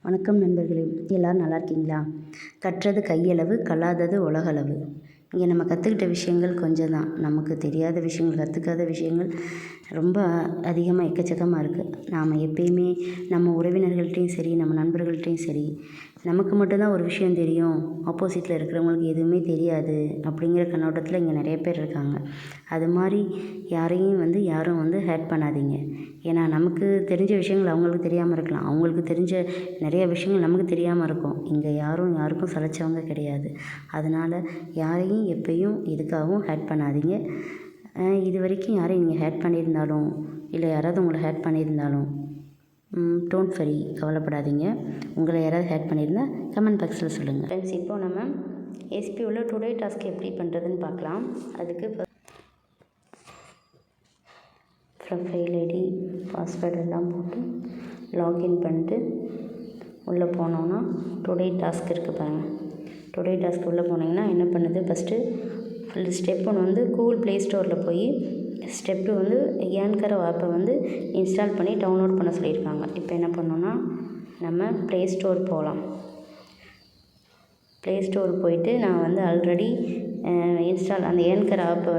வணக்கம் நண்பர்களே, எல்லோரும் நல்லா இருக்கீங்களா? கற்றது கையளவு, கல்லாதது உலகளவு. இங்கே நம்ம கற்றுக்கிட்ட விஷயங்கள் கொஞ்சம் தான். நமக்கு தெரியாத விஷயங்கள், கற்றுக்காத விஷயங்கள் ரொம்ப அதிகமாக எக்கச்சக்கமாக இருக்குது. நாம் எப்பயுமே நம்ம உறவினர்கள்ட்டையும் சரி, நம்ம நண்பர்கள்ட்டையும் சரி, நமக்கு மட்டும்தான் ஒரு விஷயம் தெரியும், ஆப்போசிட்டில் இருக்கிறவங்களுக்கு எதுவுமே தெரியாது அப்படிங்கிற கண்ணோட்டத்தில் இங்கே நிறைய பேர் இருக்காங்க. அது மாதிரி யாரும் ஹேட் பண்ணாதீங்க. ஏன்னா நமக்கு தெரிஞ்ச விஷயங்கள் அவங்களுக்கு தெரியாமல் இருக்கலாம், அவங்களுக்கு தெரிஞ்ச நிறைய விஷயங்கள் நமக்கு தெரியாமல் இருக்கும். இங்கே யாருக்கும் சலைச்சவங்க கிடையாது. அதனால் யாரையும் எப்பயும் எதுக்காகவும் ஹேட் பண்ணாதீங்க. இது வரைக்கும் யாரையும் நீங்கள் ஹேட் பண்ணியிருந்தாலும், இல்லை யாராவது உங்களை ஹேட் பண்ணியிருந்தாலும் டோன்ட் வரி, கவலைப்படாதீங்க. உங்களை யாராவது ஹேட் பண்ணியிருந்தால் கமெண்ட் பாக்ஸில் சொல்லுங்கள். ஃப்ரெண்ட்ஸ், இப்போ நம்ம எஸ்பிஓல டுடே டாஸ்க் எப்படி பண்ணுறதுன்னு பார்க்கலாம். அதுக்கு ப்ரொஃபைல் ஐடி, பாஸ்வேர்டு எல்லாம் போட்டு லாகின் பண்ணிட்டு உள்ளே போனோன்னா டுடே டாஸ்க் இருக்குது பாருங்கள். டுடே டாஸ்க் உள்ளே போனீங்கன்னா என்ன பண்ணுது, ஃபஸ்ட்டு ஸ்டெப் 1 கூகுள் ப்ளே ஸ்டோரில் போய் ஸ்டெப் 2 ஏன்கர் ஆப்பை இன்ஸ்டால் பண்ணி டவுன்லோட் பண்ண சொல்லியிருக்காங்க. இப்போ என்ன பண்ணோன்னா நம்ம ப்ளே ஸ்டோர் போகலாம். ப்ளே ஸ்டோர் போயிட்டு நான் ஆல்ரெடி அந்த ஏன்கர் ஆப்பை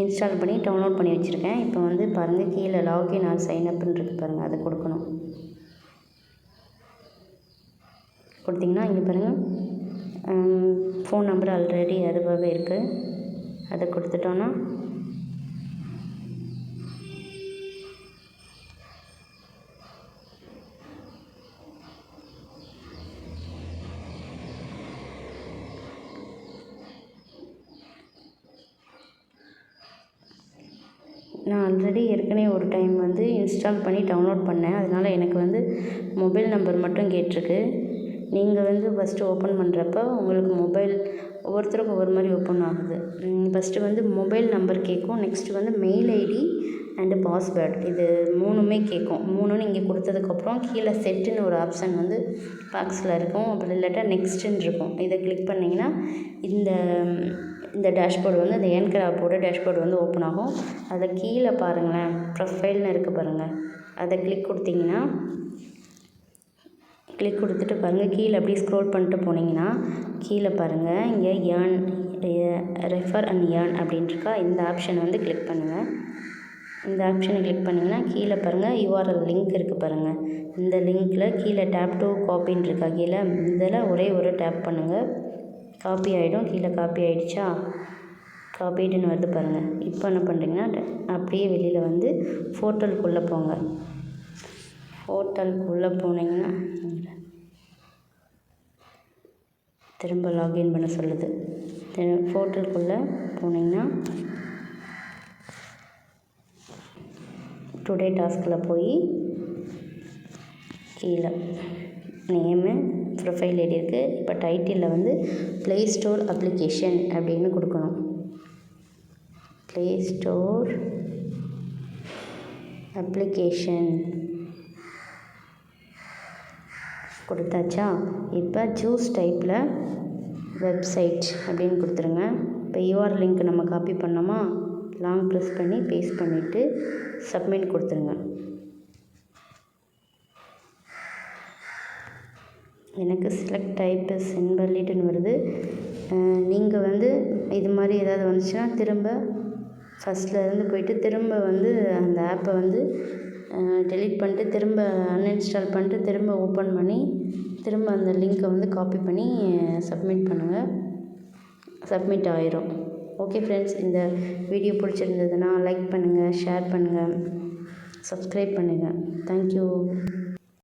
இன்ஸ்டால் பண்ணி டவுன்லோட் பண்ணி வச்சுருக்கேன். இப்போ பாருங்கள், கீழே லாகின் ஆர் சைன்அப்னு இருக்குது பாருங்கள், அதை கொடுக்கணும். கொடுத்திங்கன்னா இங்கே பாருங்கள், ஃபோன் நம்பர் ஆல்ரெடி அதுவாகவே இருக்குது. அதை கொடுத்துட்டோன்னா நான் ஆல்ரெடி ஏற்கனவே ஒரு டைம் இன்ஸ்டால் பண்ணி டவுன்லோட் பண்ணேன். அதனால் எனக்கு மொபைல் நம்பர் மட்டும் கேட்டிருக்கு. நீங்கள் ஃபஸ்ட்டு ஓப்பன் பண்ணுறப்ப உங்களுக்கு மொபைல் ஒவ்வொருத்தருக்கும் ஒவ்வொரு மாதிரி ஓப்பன் ஆகுது. ஃபஸ்ட்டு மொபைல் நம்பர் கேட்கும். Next mail ID and password, இது 3மே கேட்கும். 3ன்னு இங்கே கொடுத்ததுக்கப்புறம் கீழே செட்டுன்னு ஒரு ஆப்ஷன் பாக்ஸில் இருக்கும். அப்படி இல்லாட்டா நெக்ஸ்ட்டுன்னு இருக்கும். இதை கிளிக் பண்ணிங்கன்னா இந்த டேஷ்போர்டு அந்த ஏன்கர் ஆப்போட டேஷ்போர்டு ஓப்பன் ஆகும். அதை கீழே பாருங்களேன், ப்ரொஃபைல்னு இருக்குது பாருங்கள், அதை கிளிக் கொடுத்துட்டு பாருங்கள், கீழே அப்படியே ஸ்க்ரோல் பண்ணிட்டு போனீங்கன்னா கீழே பாருங்கள், இங்கே ரெஃபர் அண்ட் ஏர்ன் அப்படின்ட்டுருக்கா. இந்த ஆப்ஷனை கிளிக் பண்ணுங்கள். இந்த ஆப்ஷனை கிளிக் பண்ணிங்கன்னா கீழே பாருங்கள், யூஆர்எல் லிங்க் இருக்குது பாருங்கள். இந்த லிங்க்கில் கீழே டேப் டு காப்பின்னு இருக்கா, கீழே இதில் ஒரே ஒரு டேப் பண்ணுங்கள், காப்பி ஆகிடும். கீழே காப்பி ஆகிடுச்சா, காப்பீடுன்னு வருது பாருங்கள். இப்போ என்ன பண்ணுறீங்கன்னா அப்படியே வெளியில் போர்ட்டலுக்குள்ளே போங்க. போர்ட்டலுக்குள்ளே போனீங்கன்னா திரும்ப லாகின் பண்ண சொல்லுது. போர்ட்டலுக்குள்ளே போனீங்கன்னா டுடே டாஸ்கில் போய் கீழே நேமு, ப்ரொஃபைல் ஐடி இருக்குது. இப்போ டைட்டிலில் ப்ளே ஸ்டோர் அப்ளிகேஷன் அப்படின்னு கொடுக்கணும். ப்ளே ஸ்டோர் அப்ளிகேஷன் கொடுத்தாச்சா. இப்போ சூஸ் டைப்பில் வெப்சைட் அப்படின்னு கொடுத்துருங்க. இப்போ யூஆர் லிங்க் நம்ம காப்பி பண்ணோமா, லாங் ப்ரெஸ் பண்ணி பேஸ்ட் பண்ணிவிட்டு சப்மிட் கொடுத்துருங்க. எனக்கு செலக்ட் டைப் இன்வாலிட்னு வருது. நீங்கள் இது மாதிரி ஏதாவது வந்துச்சுன்னா திரும்ப ஃபஸ்ட்லேருந்து போயிட்டு திரும்ப அந்த ஆப்பை டெலீட் பண்ணிட்டு திரும்ப அன்இன்ஸ்டால் பண்ணிட்டு திரும்ப ஓப்பன் பண்ணி திரும்ப அந்த லிங்க்கை காப்பி பண்ணி சப்மிட் பண்ணுங்கள். சப்மிட் ஆயிரும். ஓகே ஃப்ரெண்ட்ஸ், இந்த வீடியோ பிடிச்சிருந்ததுன்னா லைக் பண்ணுங்கள், ஷேர் பண்ணுங்கள், சப்ஸ்கிரைப் பண்ணுங்கள். தேங்க்யூ.